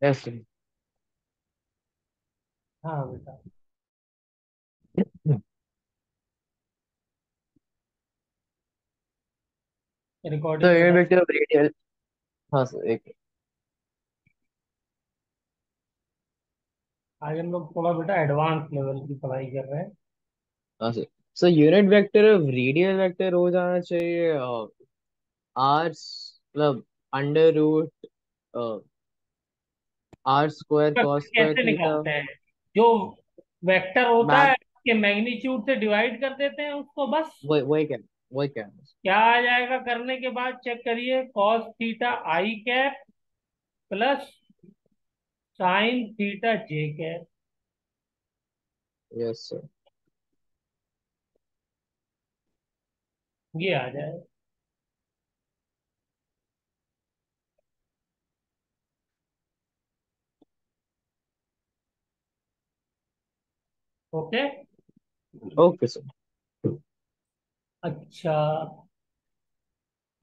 Yes. हाँ बेटा। तो रिकॉर्डिंग यूनिट बता। Vector of radial. हाँ सर एक। आज हम लोग थोड़ा बेटा एडवांस लेवल की पढ़ाई कर रहे हैं। हाँ sir. So unit vector of radial vector हो जाना चाहिए आर मतलब under root R square vector cos square कैसे थीटा। निकालते हैं? जो वेक्टर होता मैथ। है के मैग्नीट्यूड से डिवाइड कर देते हैं उसको बस। वही क्या है। क्या आ जाएगा करने के बाद चेक करिए, cos theta I cap plus sine theta J cap. Yes sir. ये आ जाए। ओके। Okay sir. अच्छा,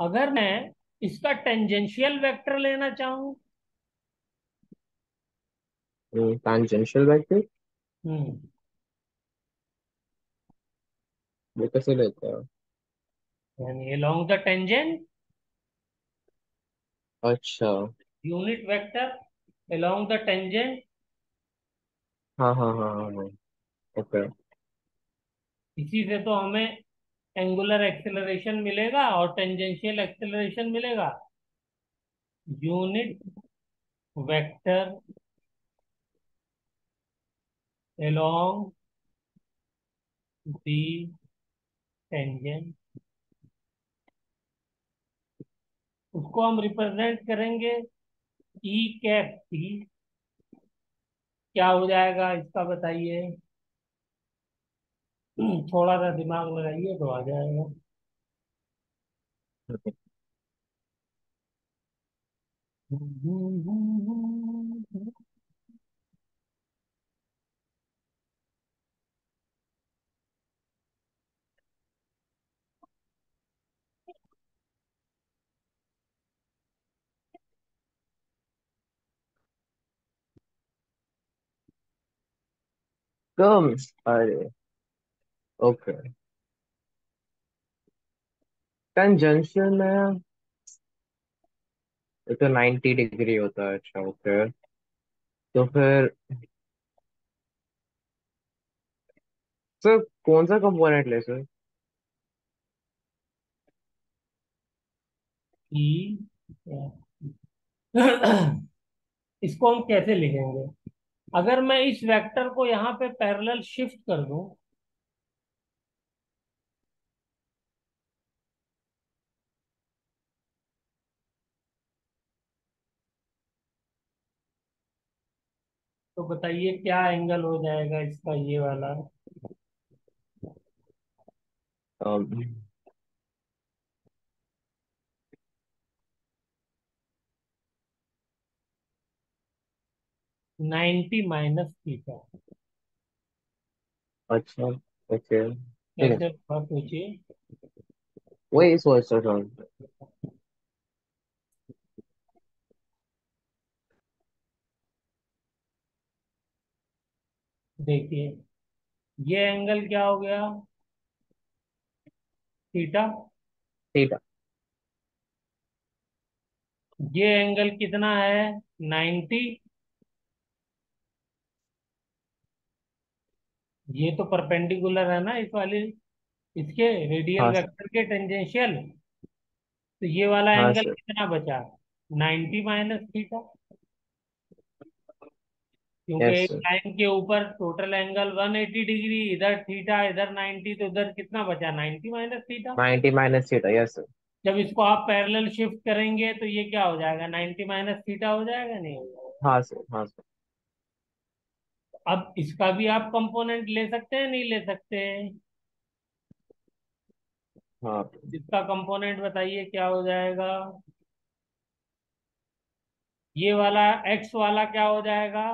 अगर मैं इसका टेंजेंशियल वेक्टर लेना चाहूं। टैंजेंशियल वेक्टर हम्म। वो कैसे लेते हैं? यानी अलोंग द टेंजेंट, अच्छा। Unit vector along the tangent. हाँ हाँ हाँ हाँ हाँ। ओके। इसी से तो हमें एंगुलर एक्सेलरेशन मिलेगा और टेंजेंशियल एक्सेलरेशन मिलेगा। Unit vector along the tangent, उसको हम रिप्रेजेंट करेंगे ई कैप टी। क्या हो जाएगा इसका बताइए? थोड़ा सा दिमाग लगाइए तो आ जाएगा। कम। अरे। ओके। टेंजेंशियल में ये तो 90 डिग्री होता है। अच्छा ओके। तो फिर सर कौन सा कंपोनेंट ले सर? ई इसको हम कैसे लिखेंगे? अगर मैं इस वेक्टर को यहाँ पे पैरेलल शिफ्ट कर दूं तो बताइए क्या एंगल हो जाएगा इसका ये वाला? अम, 90 माइनस थीटा। अच्छा ओके ठीक है। कैसे बात पूछिए। वही सोच रहा था। देखिए, ये एंगल क्या हो गया? थीटा। थीटा। ये एंगल कितना है? 90। ये तो परपेंडिकुलर है ना इस वाली, इसके रेडियल हाँ सर। वेक्टर के टेंजेंशियल। तो ये वाला हाँ एंगल सर। कितना बचा? 90 माइनस थीटा। क्योंकि यस एक सर। लाइन के ऊपर टोटल एंगल 180 डिग्री, इधर थीटा इधर 90, तो उधर कितना बचा? 90 minus theta. 90 - theta yes sir. जब इसको आप पैरेलल शिफ्ट करेंगे तो ये क्या हो जाएगा? 90 माइनस थीटा हो जाएगा, नहीं हो जाएगा? हाँ सर हाँ सर। अब इसका भी आप कंपोनेंट ले सकते हैं, नहीं ले सकते? हाँ इसका कंपोनेंट बताइए क्या हो जाएगा? ये वाला एक्स वाला क्या हो जाएगा?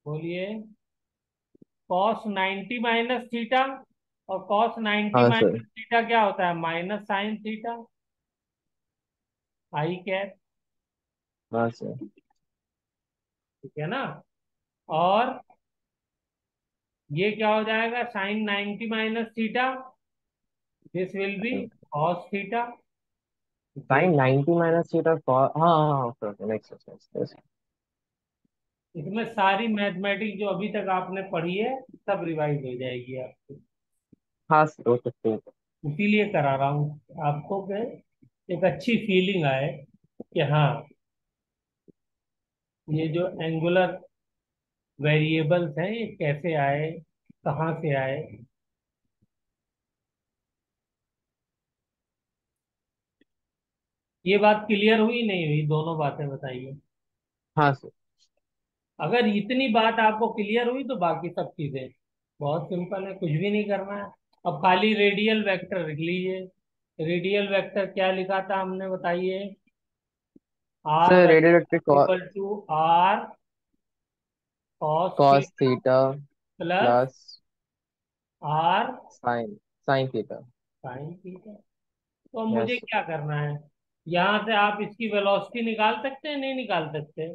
बोलिए। Cos 90 minus theta. और कॉस 90 हाँ सर। माइनस थीटा क्या होता है? Minus sine theta I cap. हाँ सर। ठीक है ना। और ये क्या हो जाएगा, sine 90 minus theta, this will be cos theta. Sine 90 minus theta हाँ हाँ हाँ, ओके ओके, नेक्स्ट नेक्स्ट। इसमें सारी मैथमेटिक्स जो अभी तक आपने पढ़ी है सब रिवाइज हो जाएगी आपकी। हाँ सर, ओके ठीक है। इसीलिए करा रहा हूँ आपको कि एक अच्छी फीलिंग आए कि हाँ, ये जो एंगुलर वेरिएबल्स हैं ये कैसे आए, कहाँ से आए। ये बात क्लियर हुई नहीं हुई, दोनों बातें बताइए। हाँ सर। अगर इतनी बात आपको क्लियर हुई तो बाकी सब चीजें बहुत सिंपल है, कुछ भी नहीं करना है। अब खाली रेडियल वेक्टर लिख लीजिए। रेडियल वेक्टर क्या लिखा था हमने, बताइए। R sir Y radio electric equal to R cos cos theta theta plus plus R sine sine theta. Sine theta. तो अब मुझे यस। क्या करना है, यहाँ से आप इसकी वेलोसिटी निकाल सकते हैं, नहीं निकाल सकते?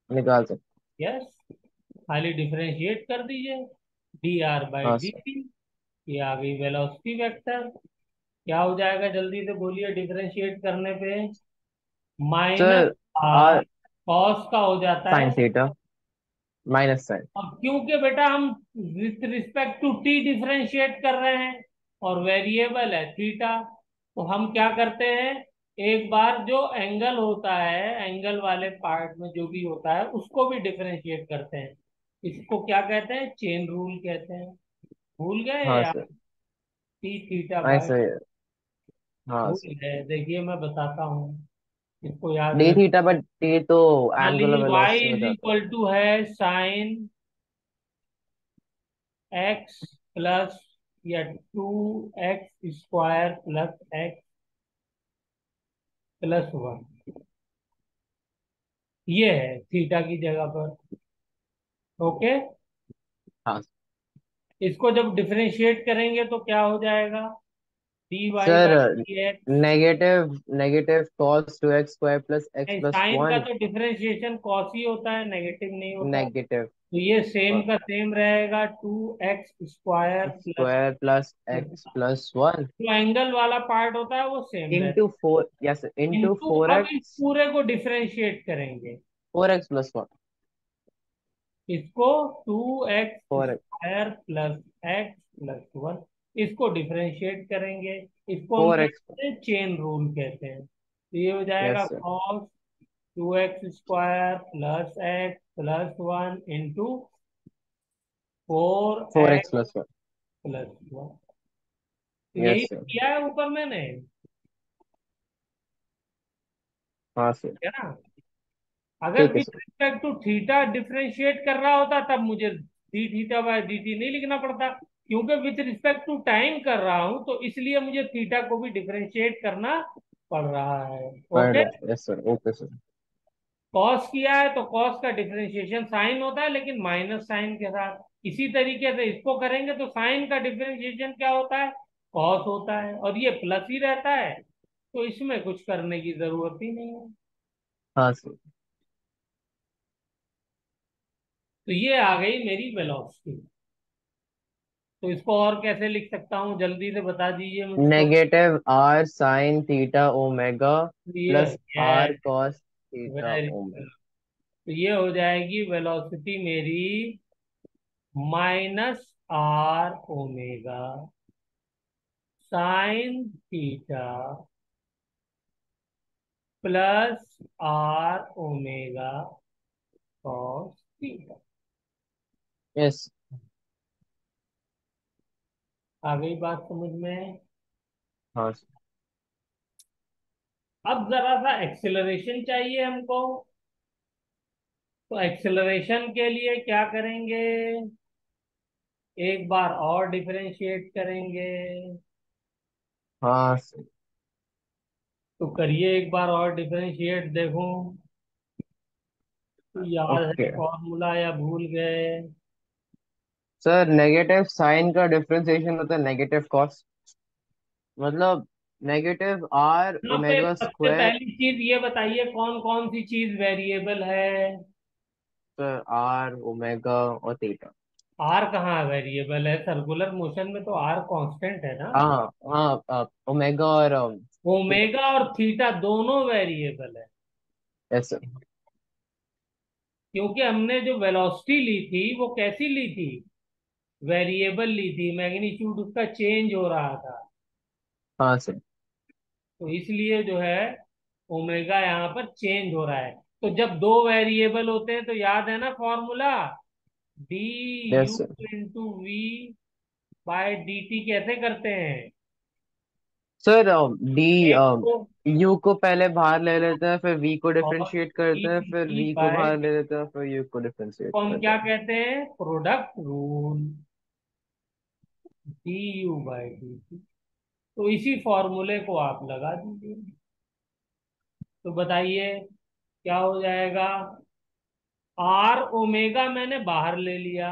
निकाल सकते। यस, खाली डिफरेंशिएट कर दीजिए, डी आर बाई हाँ डी सर। टी। ये आ गई वेलोसिटी वेक्टर। क्या हो जाएगा जल्दी से बोलिए डिफरेंशिएट करने पे, minus sir R R cos का हो जाता है। Sine theta minus sine. अब क्योंकि बेटा हम with respect to T differentiate कर रहे हैं और वेरिएबल है थीटा, तो हम क्या करते हैं, एक बार जो एंगल होता है, एंगल वाले पार्ट में जो भी होता है उसको भी डिफरेंशिएट करते हैं। इसको क्या कहते हैं, चेन रूल कहते हैं। भूल गए हाँ या? सर। टी थीटा बाय, ऐसे। हाँ भूल सर। गए, देखिए मैं बताता हूँ, इसको याद डी रख। थीटा, बट डी तो मान एंगुलर लीजिए वाई वेलोसिटी में इज जाता है। इक्वल टू है साइन एक्स प्लस या 2x² प्लस एक्स प्लस 1, ये है थीटा की जगह पर। ओके। हाँ इसको जब डिफरेंशिएट करेंगे तो क्या हो जाएगा, D Y sir. By D X. Negative negative cos 2x² plus X plus sine का वन तो डिफरेंशिएशन कॉस ही होता है, नेगेटिव नहीं होता। नेगेटिव तो ये सेम का सेम रहेगा, 2x² plus, square plus X plus one जो एंगल वाला पार्ट होता है वो सेम इंटू रहता फोर, यस है। इंटू इंटू फोर अब इस एक्स पूरे को डिफरेंशिएट करेंगे, 4x प्लस वन इसको two X 4x square plus X plus one, इसको डिफरेंशिएट करेंगे। इसको हम फोर क्या एक्स कहते हैं, चेन रूल कहते हैं। तो ये हो जाएगा yes sir. Cos 2x² plus X plus one into four 4x x plus one. Plus one. तो यही यस सर। किया है ऊपर मैंने, हाँ सर। है ना। अगर ठीक है with sir. Respect to theta differentiate कर रहा होता तब मुझे D theta by D T नहीं लिखना पड़ता, क्योंकि विथ रिस्पेक्ट टू टाइम कर रहा हूं तो इसलिए मुझे थीटा को भी डिफरेंशिएट करना पड़ रहा है। पढ़ ओके। रहा है, yes sir, okay sir. Cos किया है तो कॉस का डिफरेंशिएशन साइन होता है लेकिन माइनस साइन के साथ। इसी तरीके से इसको करेंगे तो साइन का डिफरेंशिएशन क्या होता है, कॉस होता है, और ये प्लस ही रहता है, तो इसमें कुछ करने की जरूरत ही नहीं है। हाँ सर। तो ये आ गई मेरी वेलोसिटी। तो इसको और कैसे लिख सकता हूँ, जल्दी से बता दीजिए मुझको। Negative r sine theta omega ये plus r yes, cos theta very omega. Good. तो ये हो जाएगी वेलोसिटी मेरी minus are omega sine theta plus are omega cos theta. Yes. आ गई बात समझ में। हाँ सर। अब जरा सा एक्सेलरेशन चाहिए हमको, तो एक्सेलरेशन के लिए क्या करेंगे, एक बार और डिफरेंशिएट करेंगे। हाँ सर। तो करिए एक बार और डिफरेंशिएट, देखूं तो याद है ओके फॉर्मूला या भूल गए। सर, नेगेटिव साइन का डिफरेंशिएशन होता है नेगेटिव कॉस। मतलब नेगेटिव आर यहाँ पे ओमेगा सबसे स्क्वायर। पहली चीज ये बताइए, कौन कौन सी चीज वेरिएबल है? सर आर ओमेगा और थीटा। आर कहाँ वेरिएबल है? सर्कुलर मोशन में तो आर कांस्टेंट है ना। हाँ हाँ, ओमेगा और थीटा। ओमेगा और थीटा दोनों वेरिएबल है, यस सर। क्योंकि हमने जो वेलोसिटी ली थी वो कैसी ली थी? वेरिएबल ली थी, मैग्नीट्यूड उसका चेंज हो रहा था। हाँ सर। तो इसलिए जो है ओमेगा यहाँ पर चेंज हो रहा है। तो जब दो वेरिएबल होते हैं तो याद है ना formula, D yes U sir. Into V by D T कैसे करते हैं? सर डी एक को यू को पहले बाहर ले लेते हैं, फिर वी को और डिफरेंशिएट करते डी हैं, फिर टी वी को बाय बाहर ले लेते हैं, फिर यू को डिफरेंशिएट को हम करते क्या हैं। कहते हैं? Product rule, D U by D T. तो इसी फॉर्मूले को आप लगा दीजिए, तो बताइए क्या हो जाएगा? आर ओमेगा मैंने बाहर ले लिया।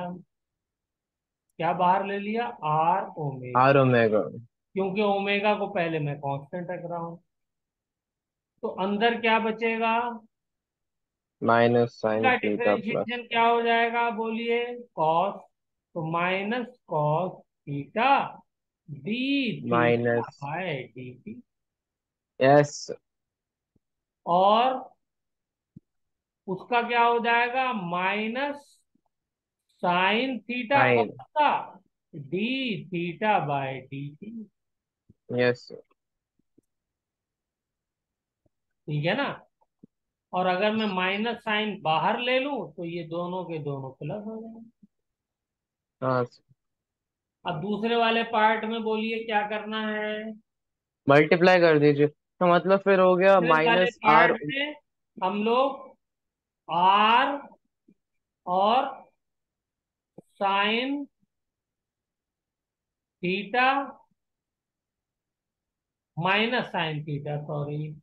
क्या बाहर ले लिया? आर ओमेगा, आर ओमेगा क्योंकि ओमेगा को पहले मैं कांस्टेंट रख रहा हूं। तो अंदर क्या बचेगा? माइनस साइन इसका थीटा प्लस डिफरेंशिएशन क्या हो जाएगा बोलिए? कॉस, तो minus cos theta d theta minus. By D t. Yes. और उसका क्या हो जाएगा? Minus sine theta sine. Cos का d theta by D t. Yes. ठीक है ना? और अगर मैं माइनस साइन बाहर ले लूं तो ये दोनों के दोनों प्लस हो जाएंगे। हाँ, अब दूसरे वाले पार्ट में बोलिए क्या करना है? मल्टीप्लाई कर दीजिए, तो मतलब फिर हो गया दूसरे वाले माइनस आर। पार्ट में हम लोग आर और sign theta, minus sine theta sorry,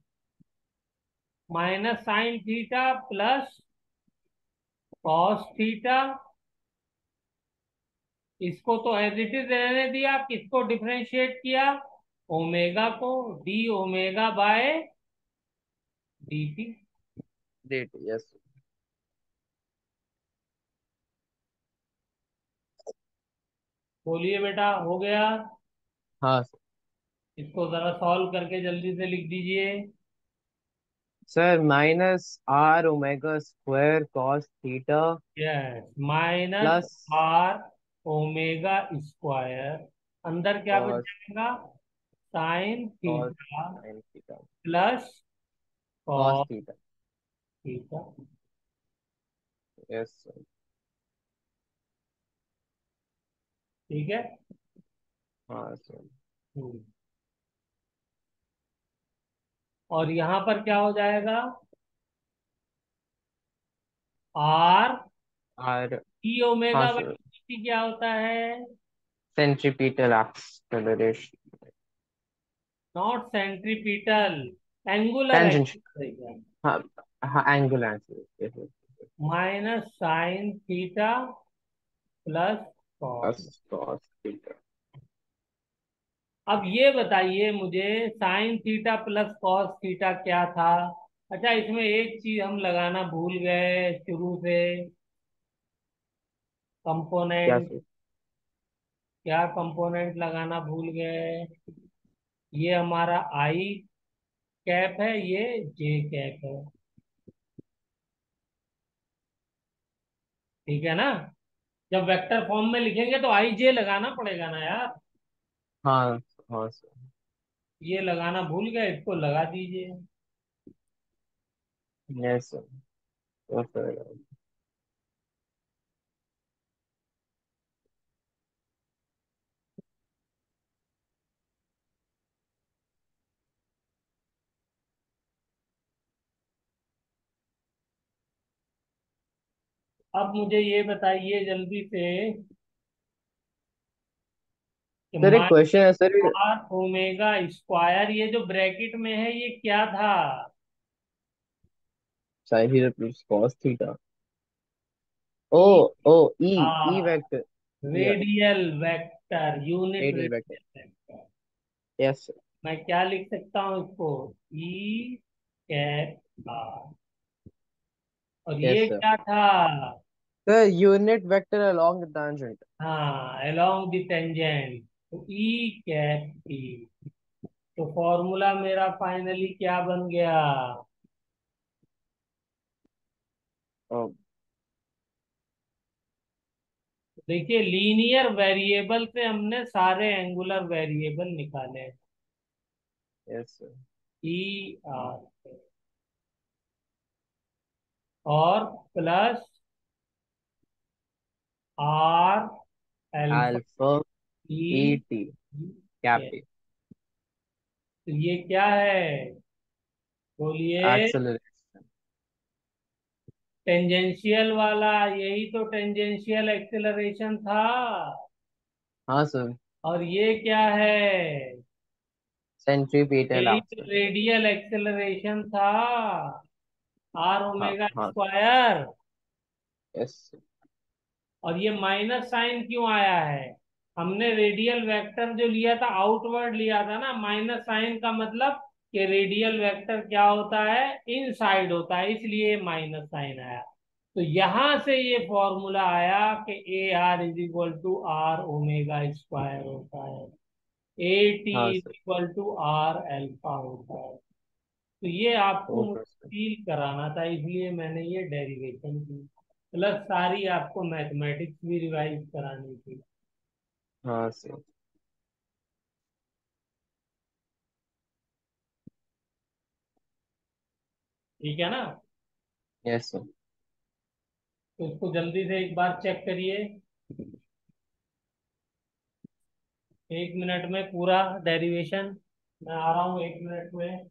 minus sine theta plus cos theta, इसको तो एज इट इज रहने दिया, किसको डिफरेंशिएट किया? ओमेगा को, D omega by D T. Date. Yes. बोलिए बेटा, हो गया? हाँ इसको जरा सॉल्व करके जल्दी से लिख दीजिए। Sir, minus are omega square cos theta yes, minus plus are omega square, अंदर क्या बच कॉस जाएगा? Sine cos theta sine theta plus cos cos theta. Theta. Yes sir. ठीक है। हाँ सर। हम्म। और यहां पर क्या हो जाएगा? Are are. ई हाँ ओमेगा सर। बाई क्या होता है? Centripetal acceleration. Not centripetal, angular tangent. Acceleration. हाँ हाँ, angular acceleration. Minus sine theta plus cos. Plus cos theta. अब ये बताइए मुझे, sign theta plus cos theta क्या था? अच्छा, इसमें एक चीज हम लगाना भूल गए शुरू से, क्या कंपोनेंट। सर? क्या कंपोनेंट लगाना भूल गए? ये हमारा आई कैप है, ये जे कैप है। ठीक है ना? जब वेक्टर फॉर्म में लिखेंगे तो आई जे लगाना पड़ेगा ना यार। हाँ हाँ सर। ये लगाना भूल गए, इसको लगा दीजिए। Yes sir. तो फिर अब मुझे ये बताइए जल्दी से कि सर एक क्वेश्चन है सर। आर ओमेगा स्क्वायर, ये जो ब्रैकेट में है ये क्या था? Sine theta plus cos theta. O e o e e r, vector. Radial vector, unit radial vector. Radial vector. Yes. मैं क्या लिख सकता हूँ इसको? E cap r. और यस ये सर। क्या था? Sir unit vector along tangent. हाँ, अलोंग द टेंजेंट। तो ई कैप टी। तो फॉर्मूला मेरा फाइनली क्या बन गया? देखिए, लीनियर वेरिएबल से हमने सारे एंगुलर वेरिएबल निकाले। Yes sir. ई आर और plus are alpha alpha E E. T तो कैप। ये क्या है? बोलिए। एक्सेलरेशन। टेंजेंशियल वाला, यही तो टेंजेंशियल एक्सेलरेशन था। हाँ सर। और ये क्या है? सेंट्रीपिटल यही तो एक्शन। रेडियल एक्सेलरेशन था। आर हाँ ओमेगा हाँ। स्क्वायर। यस। और ये माइनस साइन क्यों आया है? हमने रेडियल वेक्टर जो लिया था आउटवर्ड लिया था ना, माइनस साइन का मतलब कि रेडियल वेक्टर क्या होता है? इनसाइड होता है, इसलिए माइनस साइन आया। तो यहां से ये फॉर्मूला आया कि A R is equal to R omega square होता है। ए टी हाँ is sir. Equal to R alpha होता है। तो ये आपको मुझे ओके सर। फील कराना था, इसलिए मैंने ये डेरिवेशन की। प्लस सारी आपको मैथमेटिक्स भी रिवाइज करानी थी। हाँ सर। ठीक है ना? Yes sir. तो इसको जल्दी से एक बार चेक करिए। 1 मिनट में पूरा डेरिवेशन। मैं आ रहा हूँ 1 मिनट में।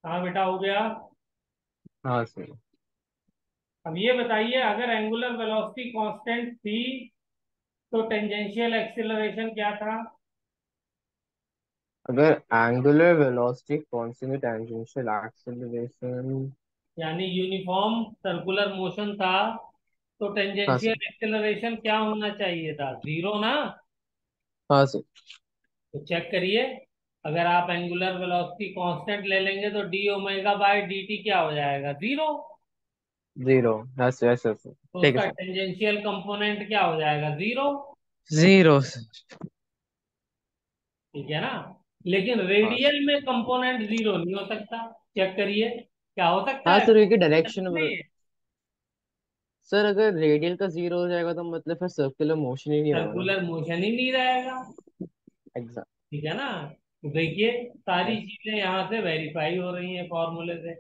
हाँ बेटा, हो गया। हाँ सर। अब ये बताइए, अगर एंगुलर वेलोसिटी कांस्टेंट थी तो टेंजेंशियल एक्सेलरेशन क्या था? अगर angular velocity constant tangential acceleration. यानी यूनिफॉर्म सर्कुलर मोशन था, तो हाँ सर। टेंजेंशियल एक्सेलरेशन क्या होना चाहिए था? जीरो ना? हाँ सर। तो चेक करिए। अगर आप एंगुलर वेलोसिटी कांस्टेंट ले लेंगे तो D omega by D T क्या हो जाएगा? Zero. Zero. Yes yes yes sir. तो ठीक है उसका सर। टेंजेंशियल कंपोनेंट क्या हो जाएगा? जीरो। Zero sir. ठीक है ना? लेकिन हाँ सर। रेडियल में कंपोनेंट जीरो नहीं हो सकता। चेक करिए, क्या हो सकता हाँ है? सर क्योंकि डायरेक्शन। नहीं। सर अगर रेडियल का जीरो हो जाएगा तो मतलब फिर सर्कुलर मोशन ही नहीं होगा ना। सर्कुलर मोशन ही नहीं रहेगा। एग्जैक्ट। ठीक है ना? तो देखिए, सारी यस। चीजें यहाँ से वेरीफाई हो रही हैं फॉर्मूले से।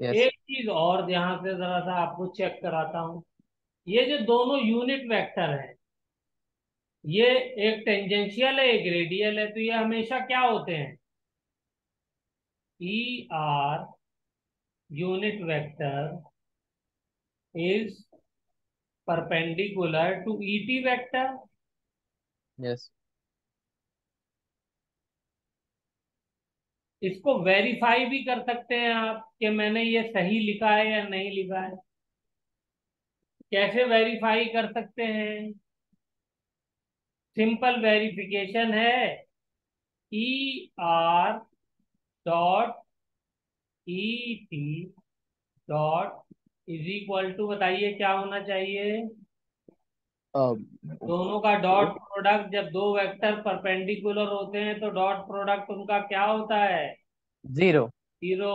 यस। एक चीज और ध्यान से जरा सा आपको चेक कराता हूँ। ये जो दोनों यूनिट वेक्टर है, ये एक टेंजेंशियल है, एक रेडियल है, तो ये हमेशा क्या होते हैं? E R unit vector is perpendicular to E T vector. Yes. इसको वेरीफाई भी कर सकते हैं आप कि मैंने ये सही लिखा है या नहीं लिखा है। कैसे वेरीफाई कर सकते हैं? सिंपल वेरिफिकेशन है, E R dot E T dot is equal to, बताइए क्या होना चाहिए? दोनों का डॉट प्रोडक्ट, जब दो वेक्टर परपेंडिकुलर होते हैं तो डॉट प्रोडक्ट उनका क्या होता है? Zero. Zero.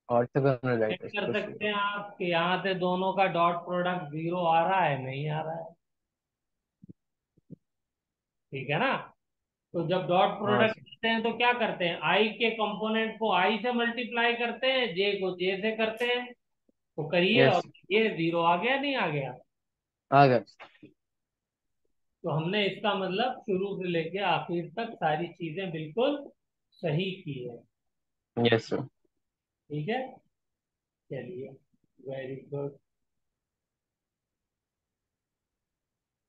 Orthogonal check vectors कर तो सकते जीरो। हैं आप कि यहाँ से दोनों का डॉट प्रोडक्ट जीरो आ रहा है, नहीं आ रहा है। ठीक है ना? तो जब डॉट हाँ प्रोडक्ट सर। करते हैं तो क्या करते हैं? आई के कंपोनेंट को आई से मल्टीप्लाई करते हैं, जे को जे से करते हैं। तो करिए, और यस। ये जीरो आ गया, नहीं आ गया? आ गया। तो हमने इसका मतलब शुरू से लेके आखिर तक सारी चीजें बिल्कुल सही की है। Yes sir. ठीक है, चलिए, वेरी गुड।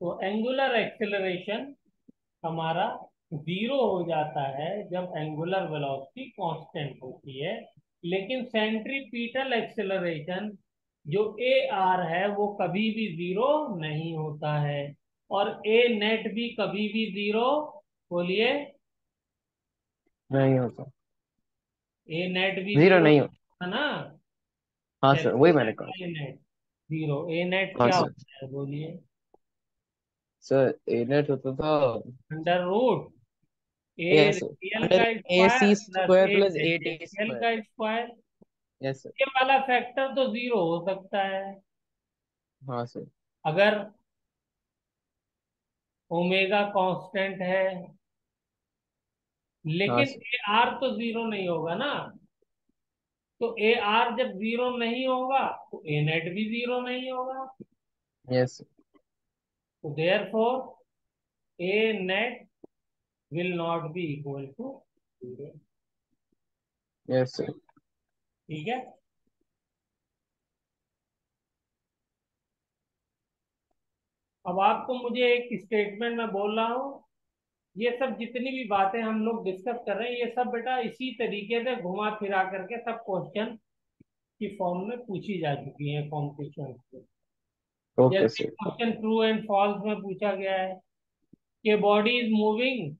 तो एंगुलर एक्सेलरेशन हमारा जीरो हो जाता है जब एंगुलर वेलोसिटी कांस्टेंट होती है। लेकिन सेंट्रीपिटल एक्सेलरेशन जो ए आर है वो कभी भी जीरो नहीं होता है, और ए नेट भी कभी भी जीरो, बोलिए, नहीं होता। ए नेट भी जीरो जीरो नहीं होता। है ना? हाँ सर, वही मैंने कहा। ए नेट जीरो, ए नेट हाँ क्या सर। होता है, बोलिए? सर ए नेट होता था। Under root a yes sir. Real under का a square c plus square a plus a t tangential square. का स्क्वायर। Yes sir. ये वाला फैक्टर तो जीरो हो सकता है हाँ सर। अगर ओमेगा कांस्टेंट है, हाँ लेकिन सर। ए आर तो जीरो नहीं होगा ना। तो ए आर जब जीरो नहीं होगा तो ए नेट भी जीरो नहीं होगा। Yes sir. तो therefore a net will not be equal to zero. Yes sir. ठीक है। अब आपको मुझे एक स्टेटमेंट में बोल रहा हूँ, ये सब जितनी भी बातें हम लोग डिस्कस कर रहे हैं, ये सब बेटा इसी तरीके से घुमा फिरा करके सब क्वेश्चन की फॉर्म में पूछी जा चुकी है कॉम्पिटिशन से। ओके जैसे sir. Question true and false में पूछा गया है कि body is moving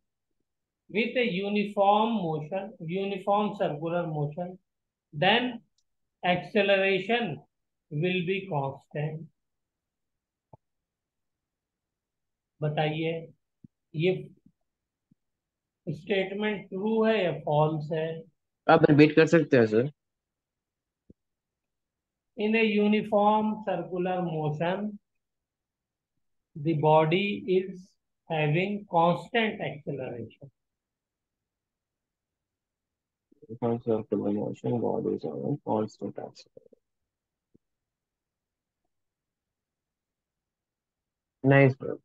with a uniform motion, uniform circular motion, then acceleration will be constant. बताइए, ये स्टेटमेंट ट्रू है या फॉल्स है? आप रिपीट कर सकते हैं sir? In a uniform circular motion the body is having constant acceleration. Concept of motion, bodies are in constant acceleration. Nice bro.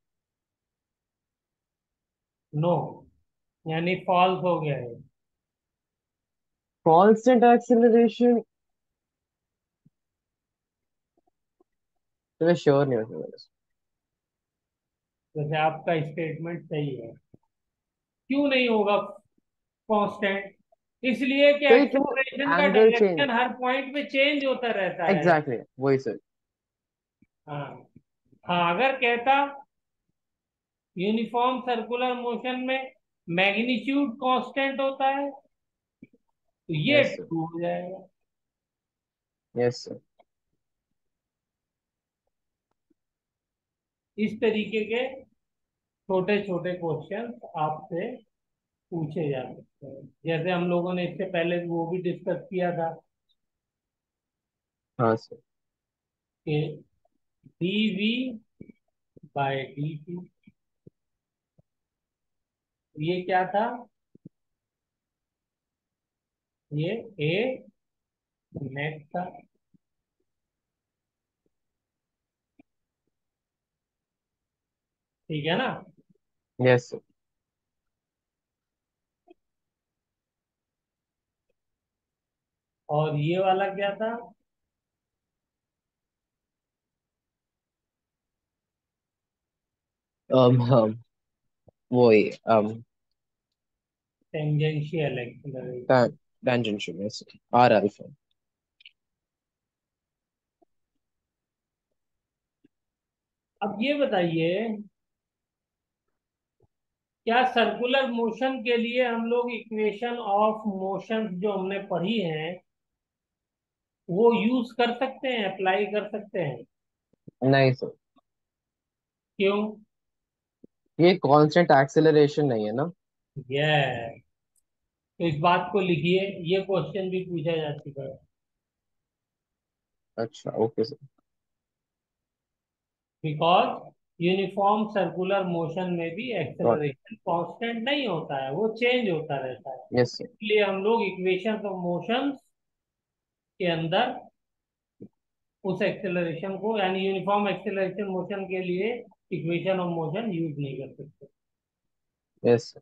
No, यानी फॉल्स हो गया है। Constant acceleration, तो मैं श्योर नहीं हो सकता। जैसे आपका स्टेटमेंट सही है, क्यों नहीं होगा कांस्टेंट? इसलिए कि क्योंकि वो एक्सेलरेशन का एंगल चेंज। डायरेक्शन हर पॉइंट पे चेंज होता रहता है। एग्जैक्टली वही सर। हाँ, हाँ, अगर कहता यूनिफॉर्म सर्कुलर मोशन में मैग्नीट्यूड कांस्टेंट होता है तो ये यस सर। ट्रू हो जाएगा। Yes sir. इस तरीके के छोटे छोटे क्वेश्चन आपसे पूछे जा सकते हैं। जैसे हम लोगों ने इससे पहले वो भी डिस्कस किया था हाँ सर। कि D V by D T, ये क्या था? ये ए नेट का। ठीक है ना। Yes sir. और ये वाला क्या था? हम वो ही tangential acceleration. Tangential, yes, r alpha. अब ये बताइए, क्या सर्कुलर मोशन के लिए हम लोग इक्वेशन ऑफ मोशन जो हमने पढ़ी है वो यूज कर सकते हैं, अप्लाई कर सकते हैं? नहीं सर, क्यों? ये कांस्टेंट एक्सेलरेशन नहीं है ना। यस। तो इस बात को लिखिए, ये क्वेश्चन भी पूछा जा चुका है। अच्छा, okay sir. Because uniform circular motion में भी एक्सेलरेशन कांस्टेंट नहीं होता है, वो चेंज होता रहता है। Yes sir. इसलिए हम लोग इक्वेशन ऑफ मोशन के अंदर उस एक्सेलरेशन को, यानी यूनिफॉर्म एक्सेलरेशन मोशन के लिए इक्वेशन ऑफ मोशन यूज नहीं कर सकते। Yes sir.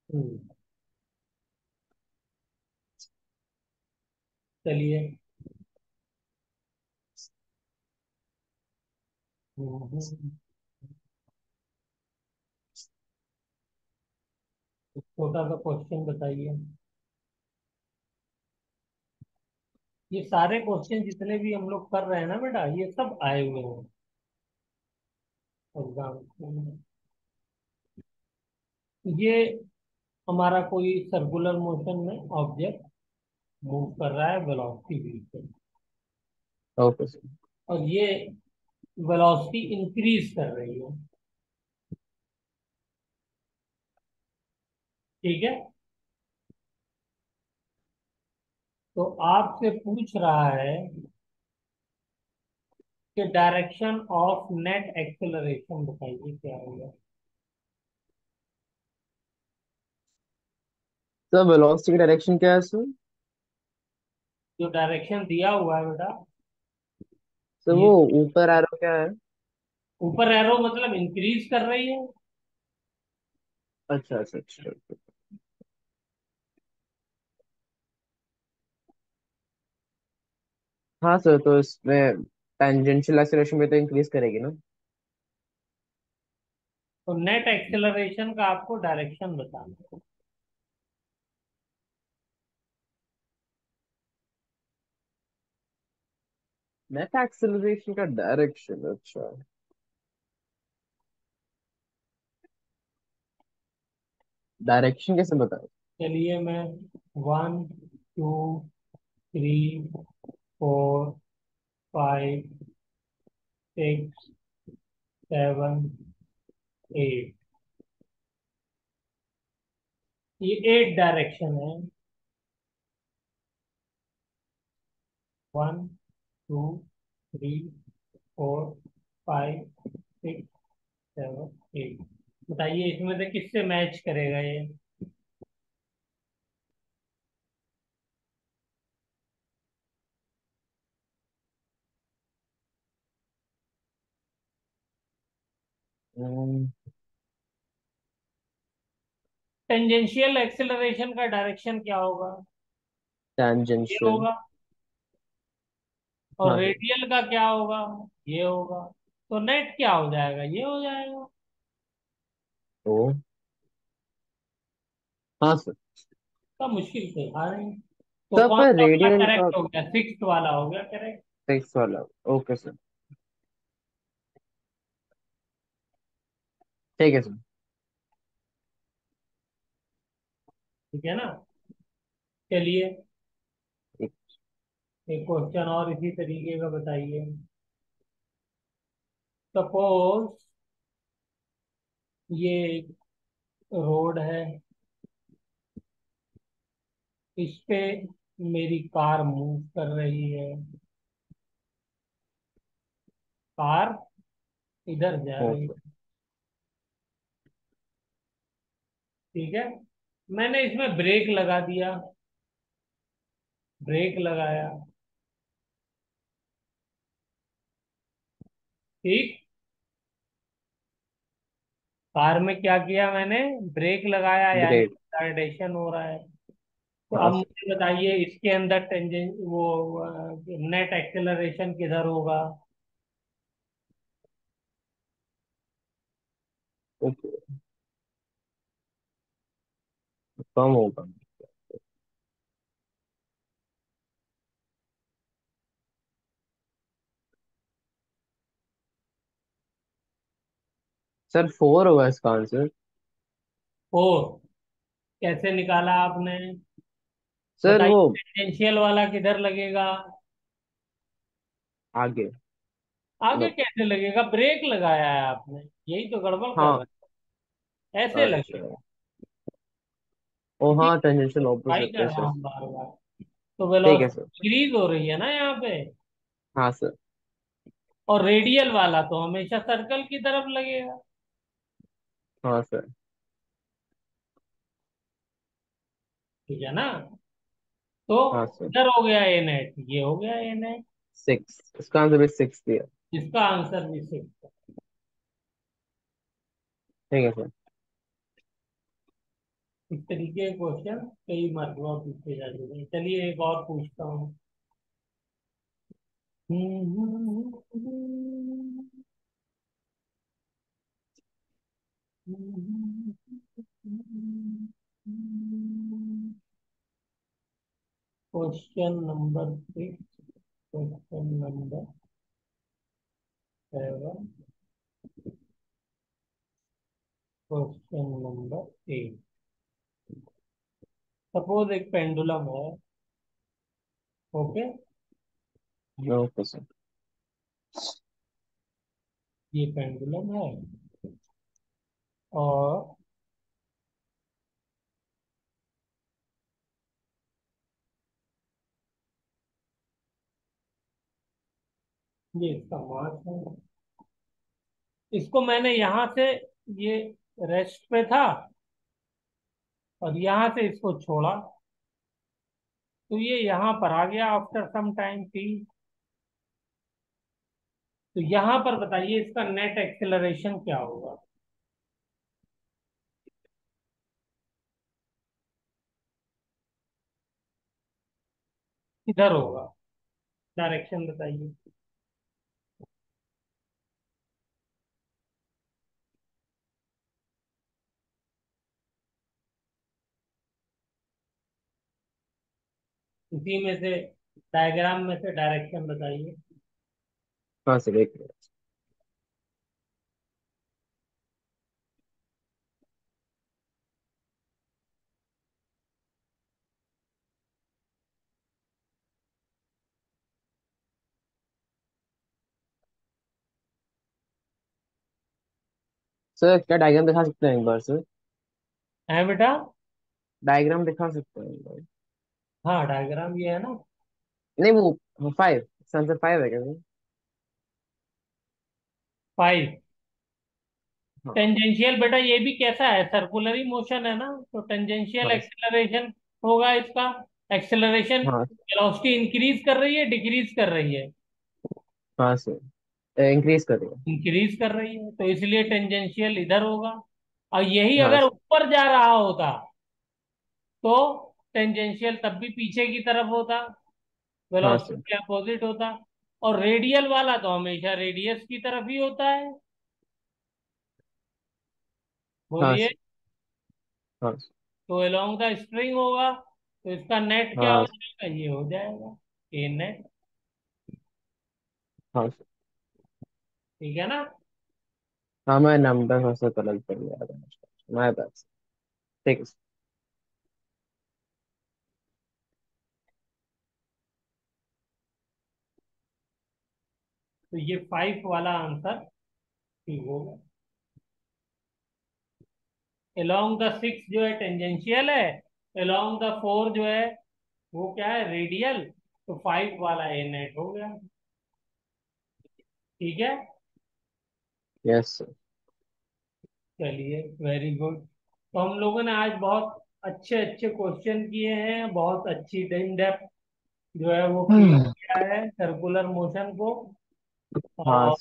हम्म, चलिए। हम्म, एक छोटा सा क्वेश्चन बताइए। ये सारे क्वेश्चन जितने भी हम लोग कर रहे हैं ना बेटा, ये सब आए हुए हैं एग्जाम में। ये हमारा कोई सर्कुलर मोशन में ऑब्जेक्ट मूव कर रहा है वेलोसिटी v से, ओके सर। और ये वेलोसिटी इंक्रीज कर रही है। ठीक है। तो आपसे पूछ रहा है कि डायरेक्शन ऑफ नेट एक्सेलरेशन बताइए क्या होगा। सर वेलोसिटी की डायरेक्शन क्या है सर? जो डायरेक्शन दिया हुआ है बेटा, सर ये वो ऊपर एरो क्या है? ऊपर एरो मतलब इंक्रीज कर रही है। अच्छा अच्छा अच्छा अच्छा। हाँ सर, तो इसमें टेंजेंशियल एक्सेलरेशन भी तो इंक्रीज करेगी ना। तो नेट एक्सेलरेशन का आपको डायरेक्शन बताना है। नेट एक्सेलरेशन का डायरेक्शन, अच्छा। डायरेक्शन कैसे बताए? चलिए मैं 1 2 3 4 5 6 7 8, ये 8 डायरेक्शन है। 1 2 3 4 5 6 7 8। बताइए इसमें से किससे मैच करेगा ये? टेंजेंशियल एक्सेलरेशन का डायरेक्शन क्या होगा? ये टेंजेंशियल। होगा। और हाँ सर। रेडियल का क्या होगा? ये होगा। तो नेट क्या हो जाएगा? ये हो जाएगा। तो हाँ सर। तो मुश्किल से आ रहे हैं। तो सर कौन पर सा वाला रेडियल का करेक्ट हो गया? सिक्स वाला हो गया करेक्ट। सिक्स वाला। Okay sir. ठीक है सर। ठीक है ना। चलिए, ठीक। एक क्वेश्चन और इसी तरीके का बताइए। सपोज ये एक रोड है, इस पे मेरी कार मूव कर रही है। कार इधर जा रही ओके। है। ठीक है, मैंने इसमें ब्रेक लगा दिया, ब्रेक लगाया। ठीक, कार में क्या किया मैंने, ब्रेक लगाया, यानी ग्रेट। रिटार्डेशन हो रहा है। तो हाँ अब सर। मुझे बताइए इसके अंदर टेंजेंट वो नेट एक्सेलरेशन किधर होगा। ओके, कम होगा। सर 4 होगा इसका आंसर। फोर? कैसे निकाला आपने? सर बताइए वो टेंजेंशियल वाला किधर लगेगा? आगे आगे मतलब। कैसे लगेगा, ब्रेक लगाया है आपने, यही तो गड़बड़ कर हाँ। रहे हैं, ऐसे अच्छा। लगेगा। ओ इसी हाँ, टेंजेंशियल ट्राई ऑपोजिट, कर यस रहा यस। हूँ बार बार। तो ठीक है वेलोसिटी सर। इंक्रीज हो रही है ना यहाँ पे। हाँ सर। और रेडियल वाला तो हमेशा सर्कल की तरफ लगेगा। हाँ सर। ठीक है ना? तो हाँ सर। इधर हो गया ए नेट, ये हो गया ए नेट। 6, इसका आंसर भी 6 दिया। इसका आंसर भी सिक्स। ठीक है सर। इस तरीके के क्वेश्चन कई मरतबा पूछे जा चुके हैं। चलिए एक और पूछता हूँ। Question number 6, question number 7, question number 8। Suppose एक पेंडुलम है। Okay, okay sir. ये पेंडुलम है और ये इसका मास है। इसको मैंने यहां से, ये रेस्ट पे था, और यहां से इसको छोड़ा, तो ये यहां पर आ गया आफ्टर सम टाइम टी। तो यहां पर बताइए इसका नेट एक्सेलरेशन क्या होगा। किधर होगा, डायरेक्शन बताइए। इसी में से, डायग्राम में से डायरेक्शन बताइए। हाँ सर, एक मिनट। सर क्या डायग्राम दिखा सकते हैं एक बार सर? है बेटा? डायग्राम दिखा सकते हैं एक बार? हाँ, डायग्राम ये है ना। नहीं वो 5, आंसर 5 है क्या सर? 5? हाँ। टेंजेंशियल बेटा ये भी कैसा है, सर्कुलर ही मोशन है ना, तो टेंजेंशियल हाँ। एक्सेलरेशन होगा इसका। एक्सेलरेशन हाँ। वेलोसिटी इंक्रीज कर रही है, डिक्रीज कर रही है? हाँ सर, इंक्रीज करिए। इंक्रीज कर रही है, तो इसलिए टेंजेंशियल इधर होगा। और यही हाँ अगर सर। ऊपर जा रहा होता तो टेंजेंशियल तब भी पीछे की तरफ होता, हाँ वेलोसिटी सर। के अपोजिट होता। और रेडियल वाला तो हमेशा रेडियस की तरफ ही होता है। हाँ बोलिए। सर। हाँ सर। तो अलोंग द स्ट्रिंग होगा, तो इसका नेट क्या हो हाँ सर। जाएगा, ये हो जाएगा ए नेट। हाँ सर। ठीक है ना? हाँ, मैं नंबर से कलेक्ट कर लिया था। मैं बस। ठीक है सर। तो ये 5 वाला आंसर ठीक होगा। अलोंग द 6 जो है टेंजेंशियल है, अलोंग द 4 जो है वो क्या है, रेडियल। तो 5 वाला ए नेट हो गया। ठीक है। Yes sir. चलिए, वेरी गुड। तो हम लोगों ने आज बहुत अच्छे अच्छे क्वेश्चन किए हैं, बहुत अच्छी इन डेप्थ जो है वो क्लियर हम्म। किया है सर्कुलर मोशन को। हाँ। और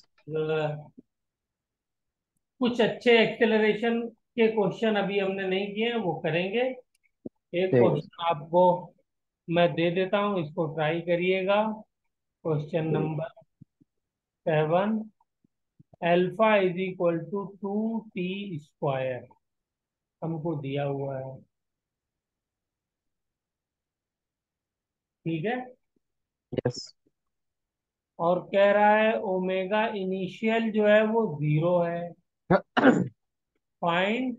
कुछ अच्छे एक्सेलरेशन के क्वेश्चन अभी हमने नहीं किए हैं, वो करेंगे। एक ठीक है। क्वेश्चन आपको मैं दे देता हूँ, इसको ट्राई करिएगा। क्वेश्चन ठीक। Number 7, alpha is equal to 2t² हमको दिया हुआ है। ठीक है। यस। और कह रहा है ओमेगा इनिशियल जो है वो 0 है। Find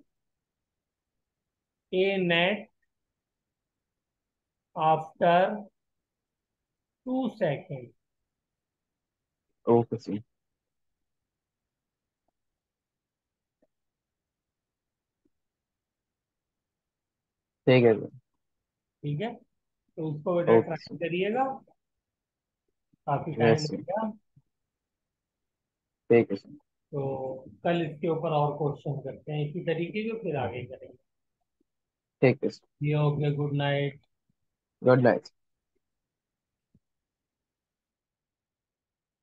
a net after 2 second. Okay sir. ठीक है सर। ठीक है, तो उसको बेटा ओके ट्राई सर। करिएगा। काफी टाइम यस सर। लगेगा। ठीक है सर। तो कल इसके ऊपर और क्वेश्चन करते हैं इसी तरीके के, फिर आगे करेंगे। ठीक है सर। ये हो गया, गुड नाइट। Good night.